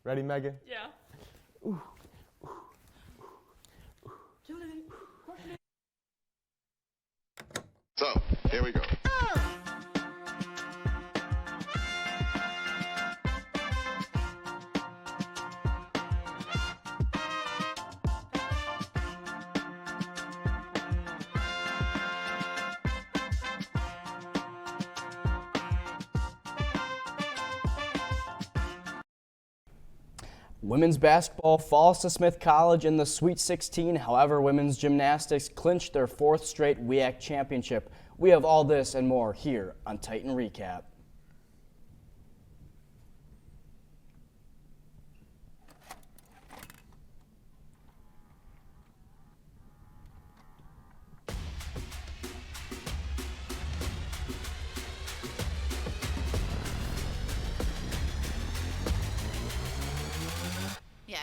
Ready, Megan? Yeah. So, here we go. Women's basketball falls to Smith College in the Sweet 16. However, women's gymnastics clinched their 4th straight WIAC championship. We have all this and more here on Titan Recap. Yeah.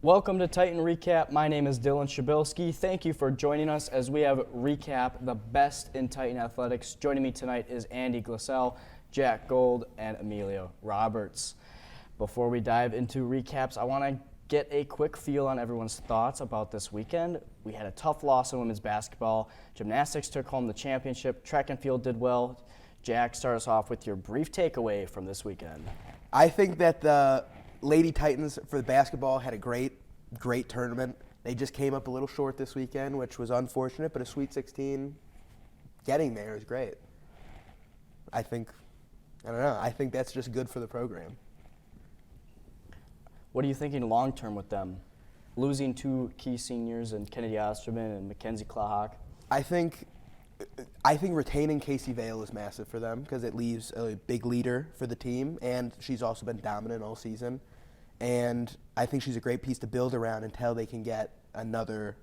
Welcome to Titan Recap. My name is Dylan Przybylski. Thank you for joining us as we have recap the best in Titan athletics. Joining me tonight is Andy Glassell, Jack Gold, and Amelia Roberts. Before we dive into recaps, I want to get a quick feel on everyone's thoughts about this weekend. We had a tough loss in women's basketball. Gymnastics took home the championship. Track and field did well. Jack, start us off with your brief takeaway from this weekend. I think that the Lady Titans for the basketball had a great tournament. They just came up a little short this weekend, which was unfortunate, but a Sweet 16 getting there is great. I think that's just good for the program. What are you thinking long-term with them? Losing 2 key seniors in Kennedy Osterman and Mackenzie Klahawk. I think retaining Casey Vale is massive for them because it leaves a big leader for the team, and she's also been dominant all season. And I think she's a great piece to build around until they can get another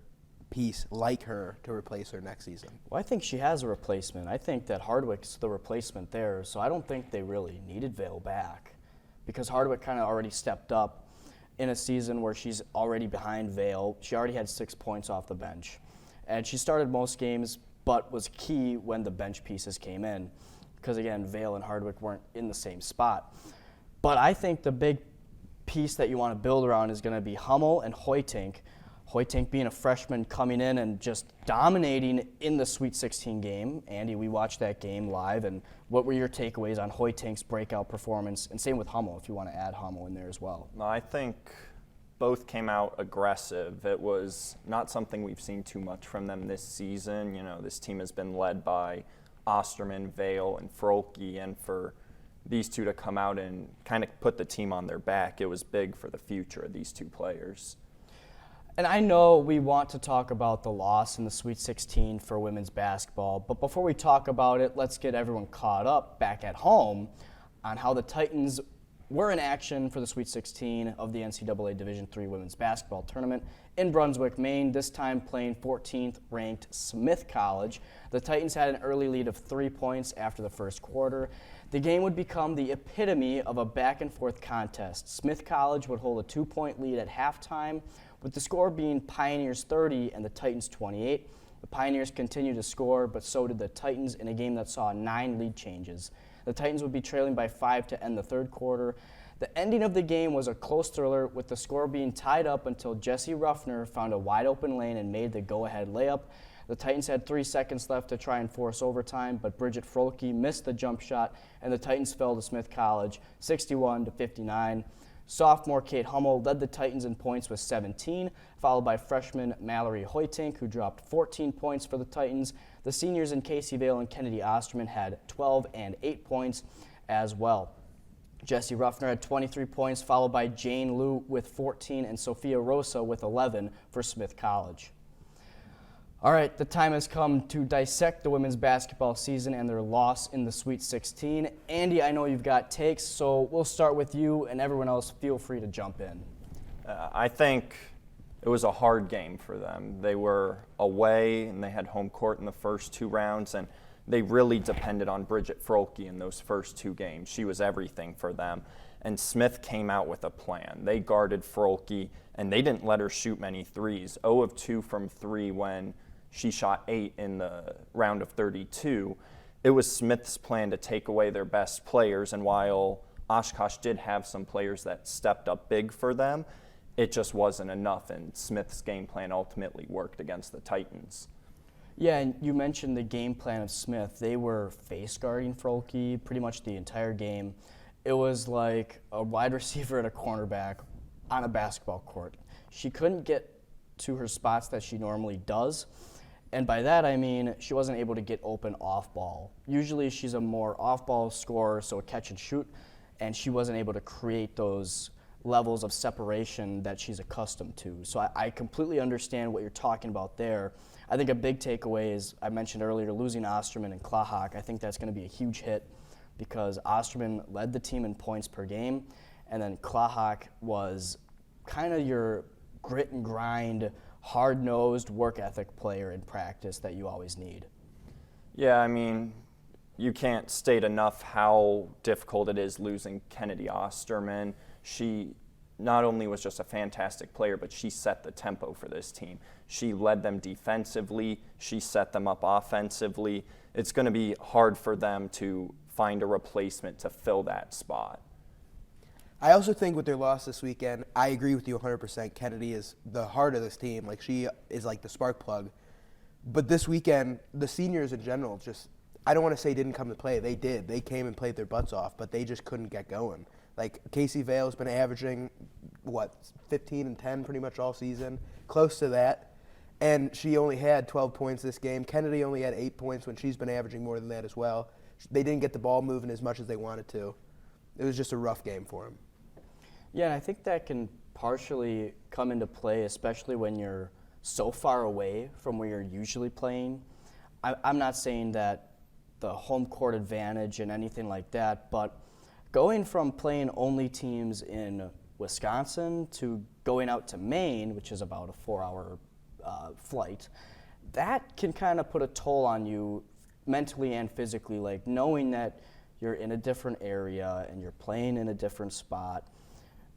piece like her to replace her next season. Well, I think she has a replacement. I think that Hardwick's the replacement there, so I don't think they really needed Vale back because Hardwick kind of already stepped up in a season where she's already behind Vale. She already had 6 points off the bench. And she started most games, but was key when the bench pieces came in because, again, Vale and Hardwick weren't in the same spot. But I think the big piece that you want to build around is going to be Hummel and Hoytink. Hoytink being a freshman coming in and just dominating in the Sweet 16 game. Andy, we watched that game live, and what were your takeaways on Hoytink's breakout performance? And same with Hummel, if you want to add Hummel in there as well. I think both came out aggressive. It was not something we've seen too much from them this season. You know, this team has been led by Osterman, Vale, and Frolke, and for these two to come out and kind of put the team on their back, it was big for the future of these 2 players. And I know we want to talk about the loss in the Sweet 16 for women's basketball, but before we talk about it, let's get everyone caught up back at home on how the Titans were in action for the Sweet 16 of the NCAA Division III Women's Basketball Tournament in Brunswick, Maine, this time playing 14th ranked Smith College. The Titans had an early lead of 3 points after the first quarter. The game would become the epitome of a back-and-forth contest. Smith College would hold a 2-point lead at halftime, with the score being Pioneers 30 and the Titans 28. The Pioneers continued to score, but so did the Titans in a game that saw 9 lead changes. The Titans would be trailing by 5 to end the third quarter. The ending of the game was a close thriller, with the score being tied up until Jessie Ruffner found a wide-open lane and made the go-ahead layup. The Titans had 3 seconds left to try and force overtime, but Bridget Frolke missed the jump shot, and the Titans fell to Smith College 61-59. Sophomore Kate Hummel led the Titans in points with 17, followed by freshman Mallory Hoytink, who dropped 14 points for the Titans. The seniors in Casey Vale and Kennedy Osterman had 12 and 8 points as well. Jessie Ruffner had 23 points, followed by Jane Liu with 14 and Sophia Rosa with 11 for Smith College. All right, the time has come to dissect the women's basketball season and their loss in the Sweet 16. Andy, I know you've got takes, so we'll start with you, and everyone else feel free to jump in. I think it was a hard game for them. They were away, and they had home court in the first 2 rounds, and they really depended on Bridget Frolke in those first 2 games. She was everything for them. And Smith came out with a plan. They guarded Frolke, and they didn't let her shoot many threes. 0 of 2 from 3 when she shot 8 in the round of 32. It was Smith's plan to take away their best players, and while Oshkosh did have some players that stepped up big for them, it just wasn't enough, and Smith's game plan ultimately worked against the Titans. Yeah, and you mentioned the game plan of Smith. They were face guarding Frolke pretty much the entire game. It was like a wide receiver and a cornerback on a basketball court. She couldn't get to her spots that she normally does, and by that I mean she wasn't able to get open off ball. Usually she's a more off ball scorer, so a catch and shoot, and she wasn't able to create those levels of separation that she's accustomed to. So I completely understand what you're talking about there. I think a big takeaway is, I mentioned earlier, losing Osterman and Klahak. I think that's going to be a huge hit because Osterman led the team in points per game, and then Klahak was kind of your grit and grind, hard-nosed, work ethic player in practice that you always need. Yeah, I mean, you can't state enough how difficult it is losing Kennedy Osterman. She not only was just a fantastic player, but she set the tempo for this team. She led them defensively. She set them up offensively. It's going to be hard for them to find a replacement to fill that spot. I also think with their loss this weekend, I agree with you 100%. Kennedy is the heart of this team. Like, she is like the spark plug. But this weekend, the seniors in general just, I don't want to say didn't come to play. They did. They came and played their butts off, but they just couldn't get going. Like, Casey Vale's been averaging, 15 and 10 pretty much all season, close to that. And she only had 12 points this game. Kennedy only had 8 points when she's been averaging more than that as well. They didn't get the ball moving as much as they wanted to. It was just a rough game for them. Yeah, and I think that can partially come into play, especially when you're so far away from where you're usually playing. I'm not saying that the home court advantage and anything like that, but going from playing only teams in Wisconsin to going out to Maine, which is about a 4-hour flight, that can kind of put a toll on you mentally and physically, like knowing that you're in a different area and you're playing in a different spot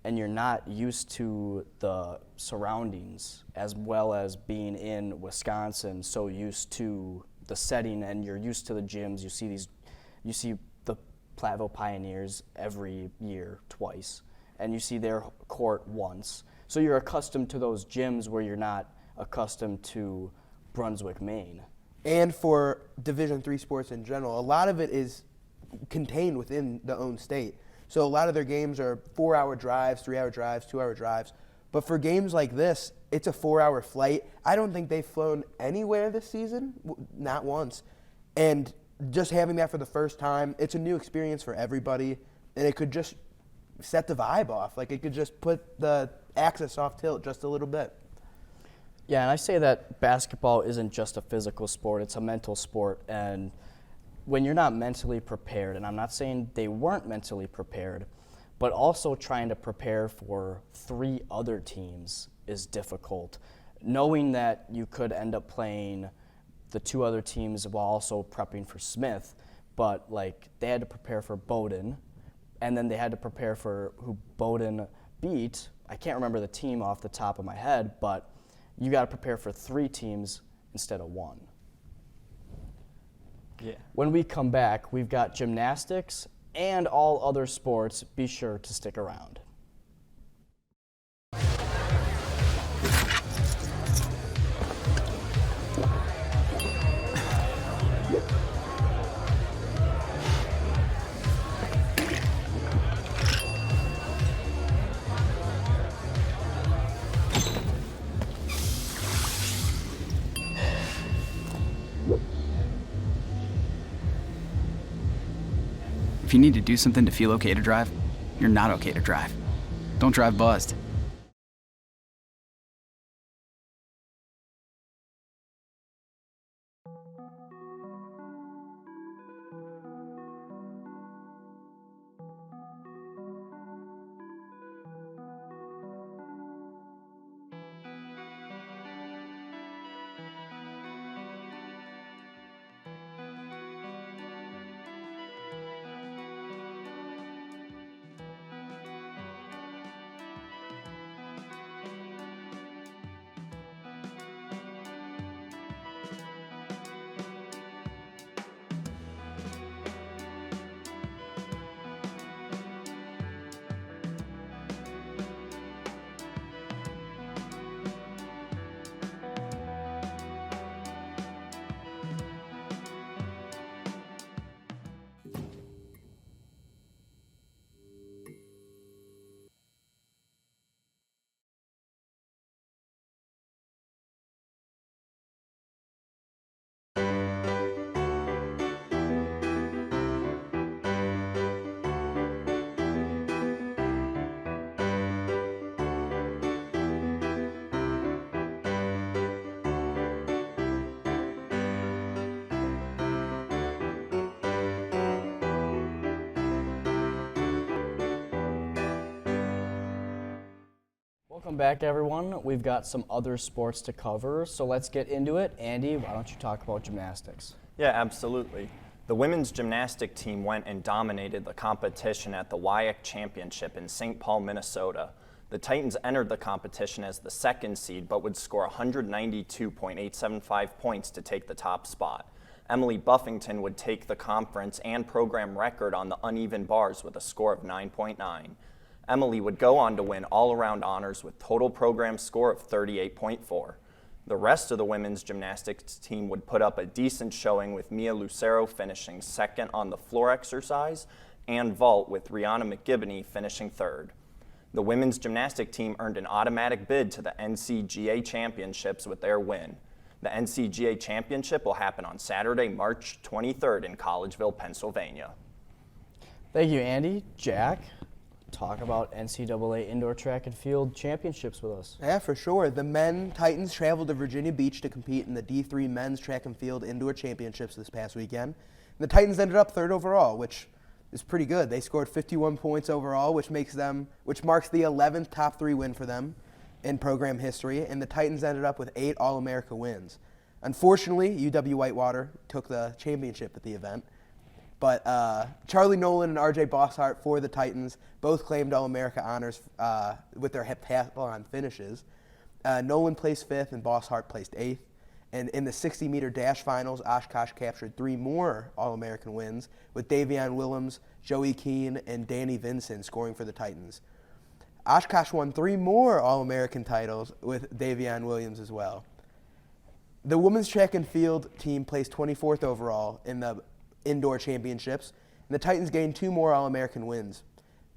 and you're not used to the surroundings as well as being in Wisconsin, so used to the setting, and you're used to the gyms. You see the Platteville Pioneers every year, twice, and you see their court once. So you're accustomed to those gyms where you're not accustomed to Brunswick, Maine. And for Division III sports in general, a lot of it is contained within the own state. So a lot of their games are 4-hour drives, 3-hour drives, 2-hour drives. But for games like this, it's a 4-hour flight. I don't think they've flown anywhere this season, not once. And just having that for the first time, it's a new experience for everybody, and it could just set the vibe off. Like, it could just put the axis off tilt just a little bit. Yeah, and I say that basketball isn't just a physical sport, it's a mental sport. And when you're not mentally prepared, and I'm not saying they weren't mentally prepared, but also trying to prepare for 3 other teams is difficult. Knowing that you could end up playing the 2 other teams while also prepping for Smith, but like they had to prepare for Bowdoin, and then they had to prepare for who Bowdoin beat. I can't remember the team off the top of my head, but you got to prepare for 3 teams instead of 1. Yeah. When we come back, we've got gymnastics and all other sports. Be sure to stick around. If you need to do something to feel okay to drive, you're not okay to drive. Don't drive buzzed. Welcome back, everyone. We've got some other sports to cover, so let's get into it. Andy, why don't you talk about gymnastics? Yeah, absolutely. The women's gymnastic team went and dominated the competition at the WIAC Championship in St. Paul, Minnesota. The Titans entered the competition as the second seed, but would score 192.875 points to take the top spot. Emily Buffington would take the conference and program record on the uneven bars with a score of 9.9. Emily would go on to win all-around honors with total program score of 38.4. The rest of the women's gymnastics team would put up a decent showing, with Mia Lucero finishing second on the floor exercise and vault, with Rihanna McGibney finishing third. The women's gymnastic team earned an automatic bid to the NCGA Championships with their win. The NCGA Championship will happen on Saturday, March 23rd in Collegeville, Pennsylvania. Thank you, Andy. Jack, talk about NCAA Indoor Track and Field Championships with us. Yeah, for sure. The men Titans traveled to Virginia Beach to compete in the D3 Men's Track and Field Indoor Championships this past weekend. The Titans ended up third overall, which is pretty good. They scored 51 points overall, which marks the 11th top 3 win for them in program history, and the Titans ended up with 8 All-America wins. Unfortunately, UW-Whitewater took the championship at the event, but Charlie Nolan and RJ Bosshart for the Titans both claimed All-America honors with their heptathlon finishes. Nolan placed 5th and Bosshart placed 8th. And in the 60-meter dash finals, Oshkosh captured 3 more All-American wins, with Davion Willems, Joey Keane, and Danny Vinson scoring for the Titans. Oshkosh won 3 more All-American titles with Davion Williams as well. The women's track and field team placed 24th overall in the indoor championships, and the Titans gained 2 more All-American wins.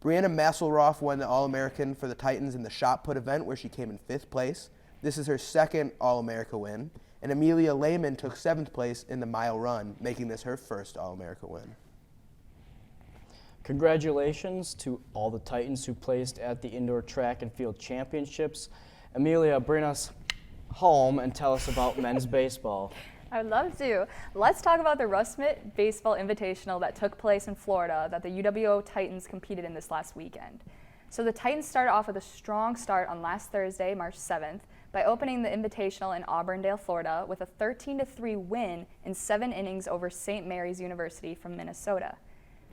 Brianna Masselroff won the All-American for the Titans in the shot put event, where she came in 5th place. This is her 2nd All-America win, and Amelia Lehman took 7th place in the mile run, making this her 1st All-America win. Congratulations to all the Titans who placed at the Indoor Track and Field Championships. Amelia, bring us home and tell us about men's baseball. I would love to. Let's talk about the Russ Schmidt Baseball Invitational that took place in Florida that the UWO Titans competed in this last weekend. So the Titans started off with a strong start on last Thursday, March 7th, by opening the Invitational in Auburndale, Florida, with a 13-3 win in 7 innings over St. Mary's University from Minnesota.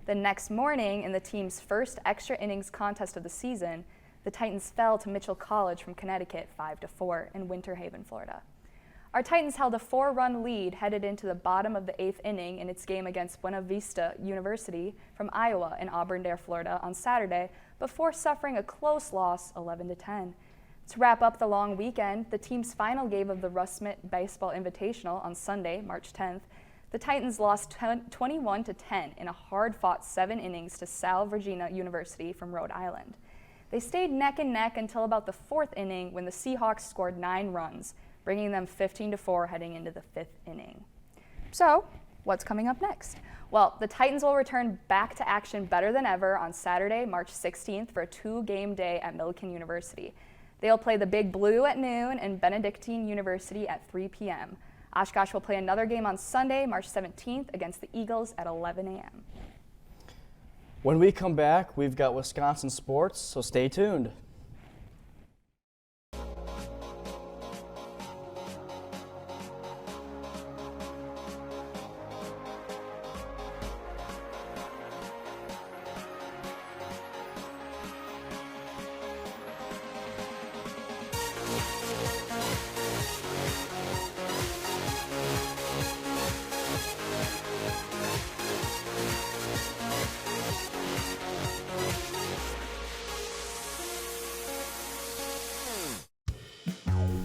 The next morning, in the team's first extra innings contest of the season, the Titans fell to Mitchell College from Connecticut 5-4 in Winter Haven, Florida. Our Titans held a 4-run lead headed into the bottom of the 8th inning in its game against Buena Vista University from Iowa in Auburndale, Florida on Saturday, before suffering a close loss 11-10. To wrap up the long weekend, the team's final game of the Russ Schmidt Baseball Invitational on Sunday, March 10th, the Titans lost 21-10 in a hard-fought 7 innings to Sal Virginia University from Rhode Island. They stayed neck and neck until about the 4th inning, when the Seahawks scored 9 runs, bringing them 15-4 heading into the 5th inning. So, what's coming up next? Well, the Titans will return back to action better than ever on Saturday, March 16th for a 2-game day at Millikan University. They'll play the Big Blue at noon and Benedictine University at 3 p.m. Oshkosh will play another game on Sunday, March 17th against the Eagles at 11 a.m. When we come back, we've got Wisconsin sports, so stay tuned.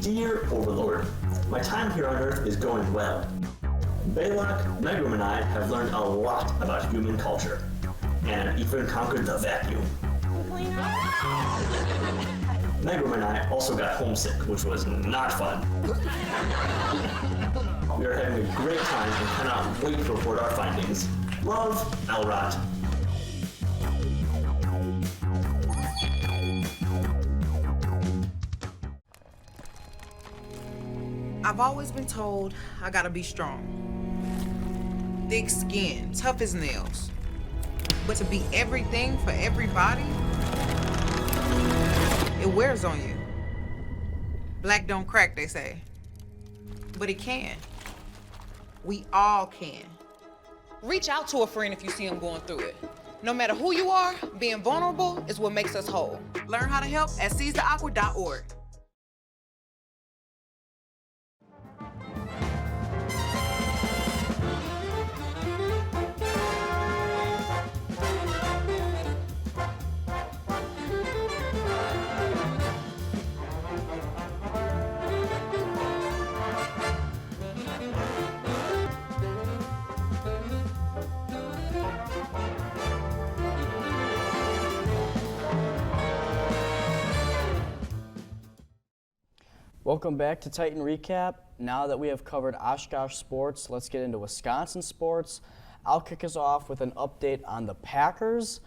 Dear Overlord, my time here on Earth is going well. Balak, Megram, and I have learned a lot about human culture, and even conquered the vacuum. Megram and I also got homesick, which was not fun. We are having a great time and cannot wait to report our findings. Love, Elrod. I've always been told I gotta be strong. Thick skin, tough as nails. But to be everything for everybody, it wears on you. Black don't crack, they say. But it can. We all can. Reach out to a friend if you see them going through it. No matter who you are, being vulnerable is what makes us whole. Learn how to help at seizetheawkward.org. Welcome back to Titan Recap. Now that we have covered Oshkosh sports, let's get into Wisconsin sports. I'll kick us off with an update on the Packers.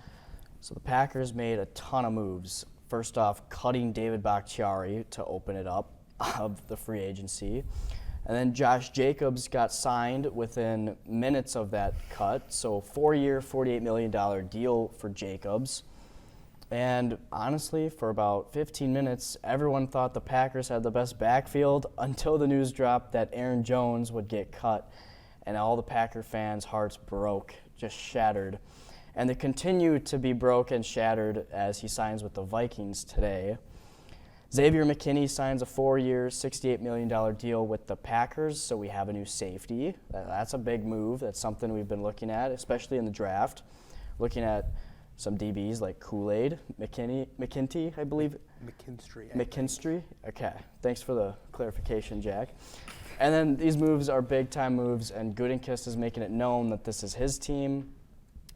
So the Packers made a ton of moves. First off, cutting David Bakhtiari to open it up of the free agency. And then Josh Jacobs got signed within minutes of that cut. So 4-year, $48 million deal for Jacobs. And honestly, for about 15 minutes, everyone thought the Packers had the best backfield until the news dropped that Aaron Jones would get cut. And all the Packer fans' hearts broke, just shattered. And they continue to be broke and shattered as he signs with the Vikings today. Xavier McKinney signs a 4-year, $68 million deal with the Packers, so we have a new safety. That's a big move. That's something we've been looking at, especially in the draft. Looking at some DBs like Kool-Aid, McKinty, I believe. McKinstry. Okay, thanks for the clarification, Jack. And then these moves are big-time moves, and Gutenkist is making it known that this is his team.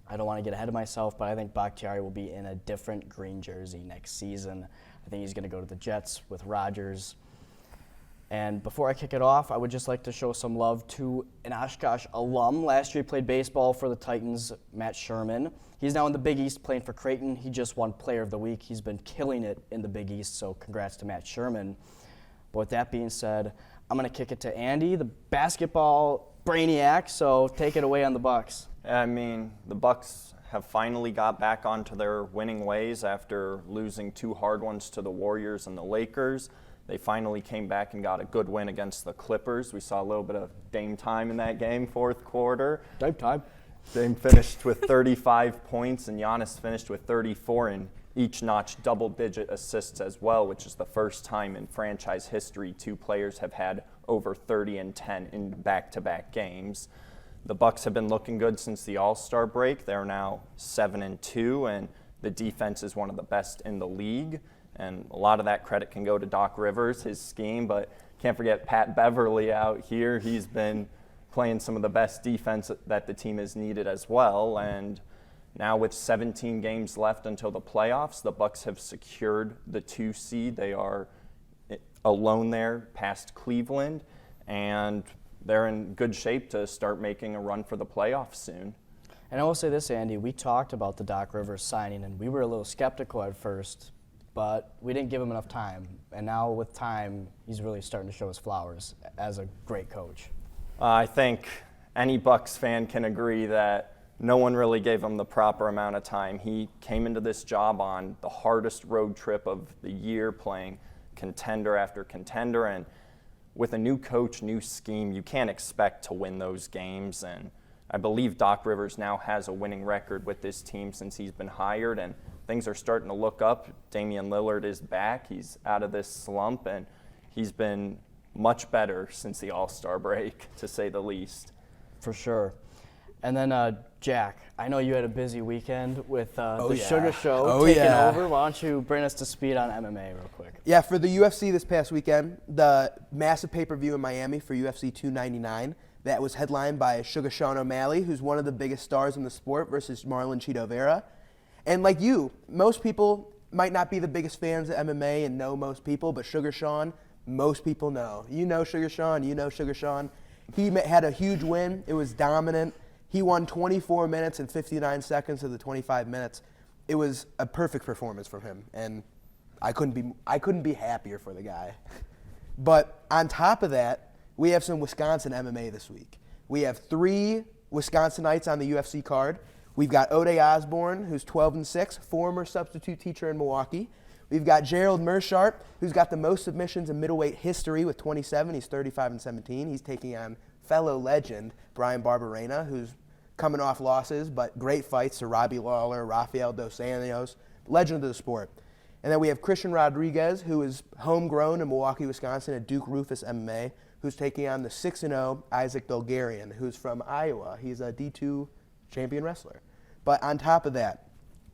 I don't want to get ahead of myself, but I think Bakhtiari will be in a different green jersey next season. I think he's going to go to the Jets with Rodgers. And before I kick it off, I would just like to show some love to an Oshkosh alum. Last year he played baseball for the Titans, Matt Sherman. He's now in the Big East playing for Creighton. He just won Player of the Week. He's been killing it in the Big East, so congrats to Matt Sherman. But with that being said, I'm going to kick it to Andy, the basketball brainiac, so take it away on the Bucks. I mean, the Bucks have finally got back onto their winning ways after losing 2 hard ones to the Warriors and the Lakers. They finally came back and got a good win against the Clippers. We saw a little bit of Dame time in that game, fourth quarter. Dame time. Dame finished with 35 points, and Giannis finished with 34, and each notched double-digit assists as well, which is the first time in franchise history 2 players have had over 30 and 10 in back-to-back games. The Bucks have been looking good since the All-Star break. They're now 7-2, and the defense is one of the best in the league. And a lot of that credit can go to Doc Rivers, his scheme, but can't forget Pat Beverly out here. He's been playing some of the best defense that the team has needed as well. And now with 17 games left until the playoffs, the Bucks have secured the 2 seed. They are alone there past Cleveland, and they're in good shape to start making a run for the playoffs soon. And I will say this, Andy, we talked about the Doc Rivers signing, and we were a little skeptical at first, but we didn't give him enough time. And now with time, he's really starting to show his flowers as a great coach. I think any Bucks fan can agree that no one really gave him the proper amount of time. He came into this job on the hardest road trip of the year, playing contender after contender, and with a new coach, new scheme, you can't expect to win those games. And I believe Doc Rivers now has a winning record with this team since he's been hired, and things are starting to look up. Damian Lillard is back. He's out of this slump, and he's been much better since the All-Star break, to say the least. For sure. And then, Jack, I know you had a busy weekend with the Sugar Show taking over. Why don't you bring us to speed on MMA real quick? Yeah, for the UFC this past weekend, the massive pay-per-view in Miami for UFC 299, that was headlined by Sugar Sean O'Malley, who's one of the biggest stars in the sport, versus Marlon Chito Vera. And like you, most people might not be the biggest fans of MMA and know most people, but Sugar Sean, most people know. You know Sugar Sean, you know Sugar Sean. He had a huge win. It was dominant. He won 24 minutes and 59 seconds of the 25 minutes. It was a perfect performance from him, and I couldn't be happier for the guy. But on top of that, we have some Wisconsin MMA this week. We have 3 Wisconsinites on the UFC card. We've got Ode Osborne, who's 12-6, former substitute teacher in Milwaukee. We've got Gerald Mersharp, who's got the most submissions in middleweight history with 27. He's 35-17. He's taking on fellow legend Brian Barberena, who's coming off losses, but great fights to Robbie Lawler, Rafael Dos Anjos, legend of the sport. And then we have Christian Rodriguez, who is homegrown in Milwaukee, Wisconsin at Duke Rufus MMA, who's taking on the 6-0 Isaac Bulgarian, who's from Iowa. He's a D2 champion wrestler. But on top of that,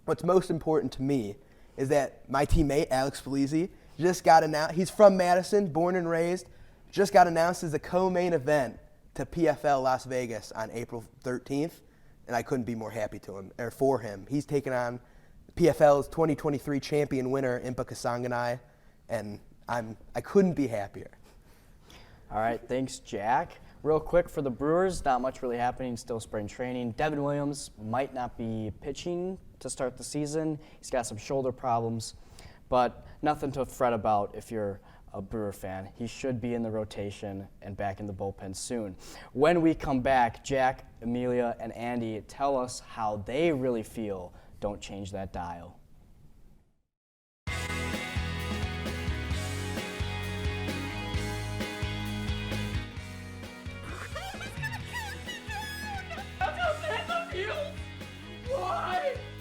what's most important to me is that my teammate, Alex Felizi, just got announced. He's from Madison, born and raised, just got announced as the co-main event to PFL Las Vegas on April 13th, and I couldn't be more happy for him. He's taking on PFL's 2023 champion winner, Impa Kasanganay, and I couldn't be happier. All right, thanks, Jack. Real quick for the Brewers, not much really happening, still spring training. Devin Williams might not be pitching to start the season. He's got some shoulder problems, but nothing to fret about if you're a Brewer fan. He should be in the rotation and back in the bullpen soon. When we come back, Jack, Amelia, and Andy tell us how they really feel. Don't change that dial.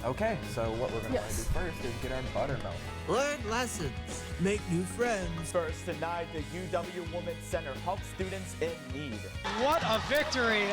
Okay, so what we're going to want to do first is get our buttermilk. Learn lessons. Make new friends. First, tonight, the UW Women's Center helps students in need. What a victory!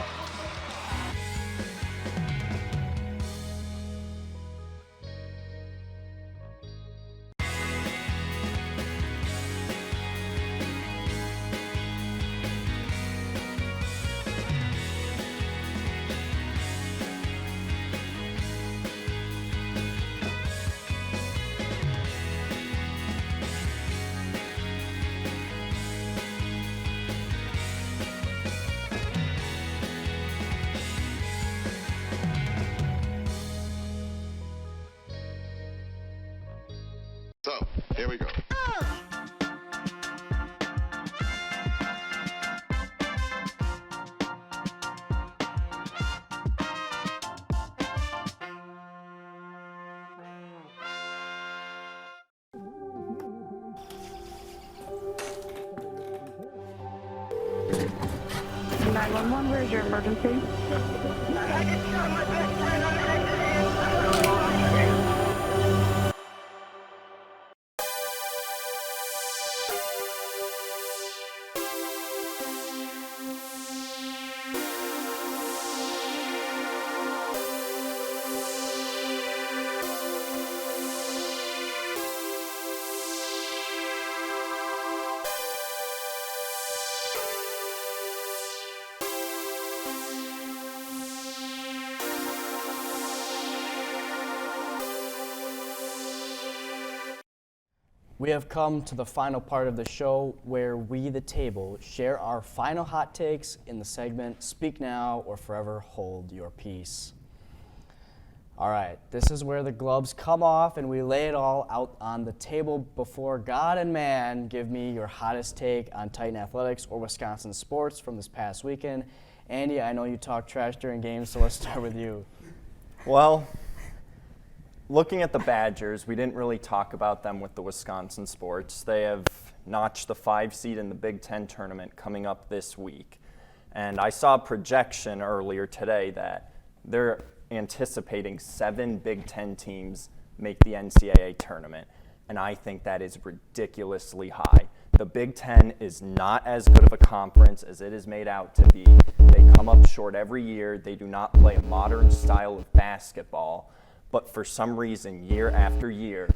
So, here we go. Where's your emergency? We have come to the final part of the show where we, the table, share our final hot takes in the segment Speak Now or Forever Hold Your Peace. All right, this is where the gloves come off and we lay it all out on the table before God and man. Give me your hottest take on Titan athletics or Wisconsin sports from this past weekend. Andy, I know you talk trash during games, so let's start with you. Well, looking at the Badgers, we didn't really talk about them with the Wisconsin sports. They have notched the 5 seed in the Big Ten tournament coming up this week. And I saw a projection earlier today that they're anticipating 7 Big Ten teams make the NCAA tournament. And I think that is ridiculously high. The Big Ten is not as good of a conference as it is made out to be. They come up short every year. They do not play a modern style of basketball. But for some reason, year after year,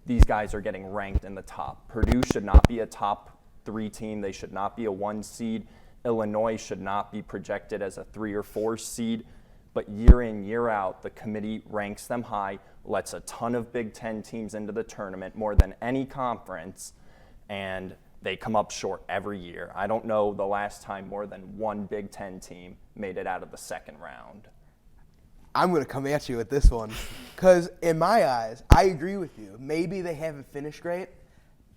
these guys are getting ranked in the top. Purdue should not be a top 3 team. They should not be a 1 seed. Illinois should not be projected as a 3 or 4 seed. But year in, year out, the committee ranks them high, lets a ton of Big Ten teams into the tournament, more than any conference, and they come up short every year. I don't know the last time more than 1 Big Ten team made it out of the second round. I'm going to come at you with this one because in my eyes, I agree with you. Maybe they haven't finished great.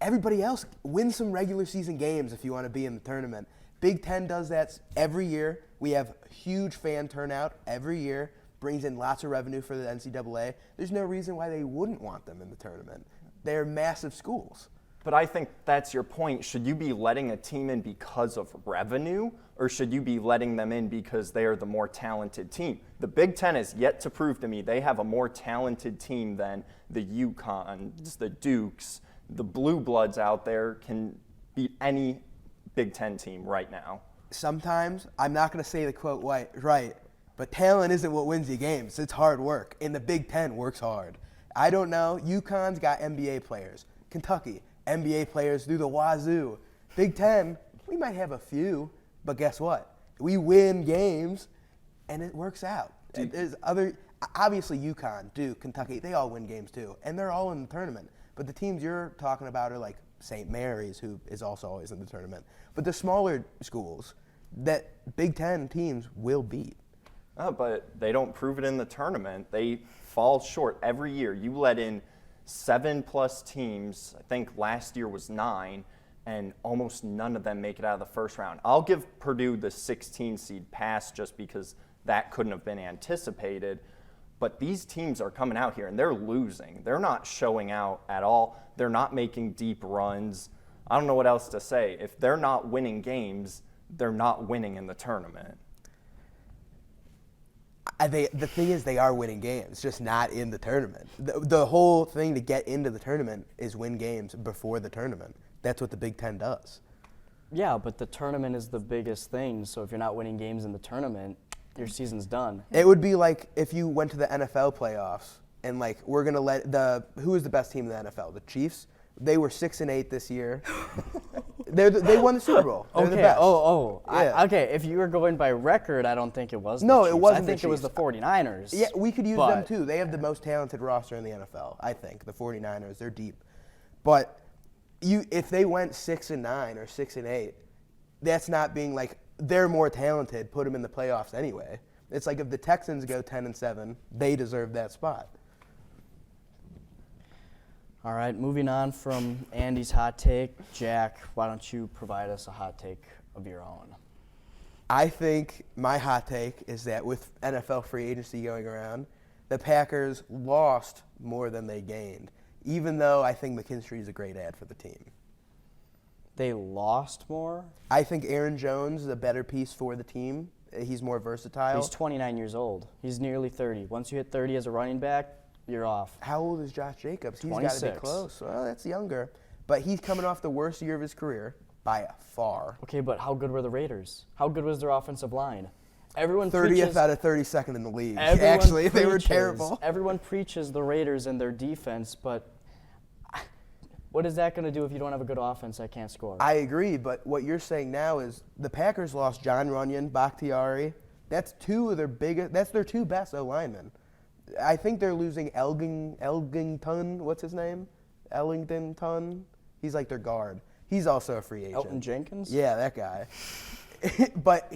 Everybody else wins some regular season games if you want to be in the tournament. Big Ten does that every year. We have huge fan turnout every year, brings in lots of revenue for the NCAA. There's no reason why they wouldn't want them in the tournament. they're massive schools. But I think that's your point. Should you be letting a team in because of revenue, or should you be letting them in because they are the more talented team? The Big Ten has yet to prove to me they have a more talented team than the UConns, the Dukes, the Blue Bloods out there can beat any Big Ten team right now. Sometimes, I'm not going to say the quote right, but talent isn't what wins you games. It's hard work, and the Big Ten works hard. I don't know. UConn's got NBA players. Kentucky, NBA players through the wazoo. Big Ten, we might have a few, but guess what? We win games, and it works out. There's obviously UConn, Duke, Kentucky, they all win games too, and they're all in the tournament. But the teams you're talking about are like St. Mary's, who is also always in the tournament. But the smaller schools that Big Ten teams will beat. Oh, but they don't prove it in the tournament. They fall short every year. You let in 7+ teams. I think last year was 9, and almost none of them make it out of the first round. I'll give Purdue the 16 seed pass just because that couldn't have been anticipated. But these teams are coming out here and they're losing. They're not showing out at all. They're not making deep runs. I don't know what else to say. If they're not winning games, they're not winning in the tournament. The thing is, they are winning games, just not in the tournament. The whole thing to get into the tournament is win games before the tournament. That's what the Big Ten does. Yeah, but the tournament is the biggest thing. So if you're not winning games in the tournament, your season's done. It would be like if you went to the NFL playoffs and like we're gonna let who is the best team in the NFL? The Chiefs. They were 6-8 this year. They won the Super Bowl. They're the Okay. best. Yeah. Okay. If you were going by record, I don't think it was. No, the it Chiefs. wasn't I think the it was the Chiefs. 49ers. Yeah, we could use them too. They have the most talented roster in the NFL. I think the 49ers. They're deep, but if they went 6-9 or 6-8, that's not being like they're more talented. Put them in the playoffs anyway. It's like if the Texans go 10-7, they deserve that spot. All right, moving on from Andy's hot take, Jack, why don't you provide us a hot take of your own? I think my hot take is that with NFL free agency going around, the Packers lost more than they gained, even though I think McKinstry is a great ad for the team. They lost more? I think Aaron Jones is a better piece for the team. He's more versatile. He's 29 years old. He's nearly 30. Once you hit 30 as a running back, you're off. How old is Josh Jacobs? He's got 26. to be close. Well, that's younger. But he's coming off the worst year of his career by far. Okay, but how good were the Raiders? How good was their offensive line? Everyone 30th preaches, out of 32nd in the league. everyone Actually, they were preaches- terrible. Everyone preaches the Raiders and their defense, but what is that going to do if you don't have a good offense that can't score? I agree, but what you're saying now is the Packers lost John Runyon, Bakhtiari. That's their two best O-linemen. I think they're losing Elgington. What's his name? Ellington. He's like their guard. He's also a free agent. Elton Jenkins? Yeah, that guy. But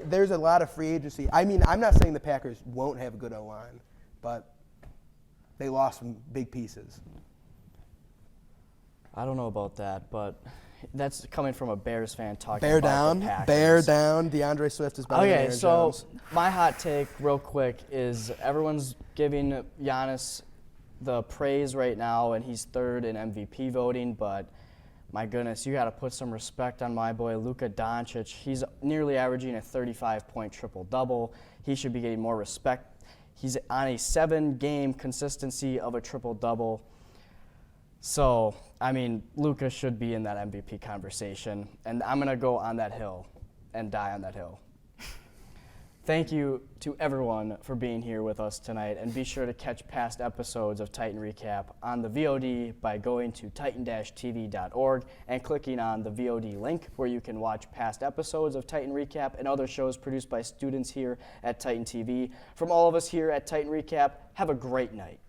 there's a lot of free agency. I mean, I'm not saying the Packers won't have a good O-line, but they lost some big pieces. I don't know about that, but that's coming from a Bears fan talking Bear about down. the Packers. Bear down. DeAndre Swift is better than Okay, Aaron so Jones. my hot take real quick is everyone's giving Giannis the praise right now, and he's third in MVP voting, but my goodness, you got to put some respect on my boy Luka Doncic. He's nearly averaging a 35-point triple-double. He should be getting more respect. He's on a 7-game consistency of a triple-double. So, I mean, Luka should be in that MVP conversation, and I'm going to go on that hill and die on that hill. Thank you to everyone for being here with us tonight, and be sure to catch past episodes of Titan Recap on the VOD by going to titan-tv.org and clicking on the VOD link where you can watch past episodes of Titan Recap and other shows produced by students here at Titan TV. From all of us here at Titan Recap, have a great night.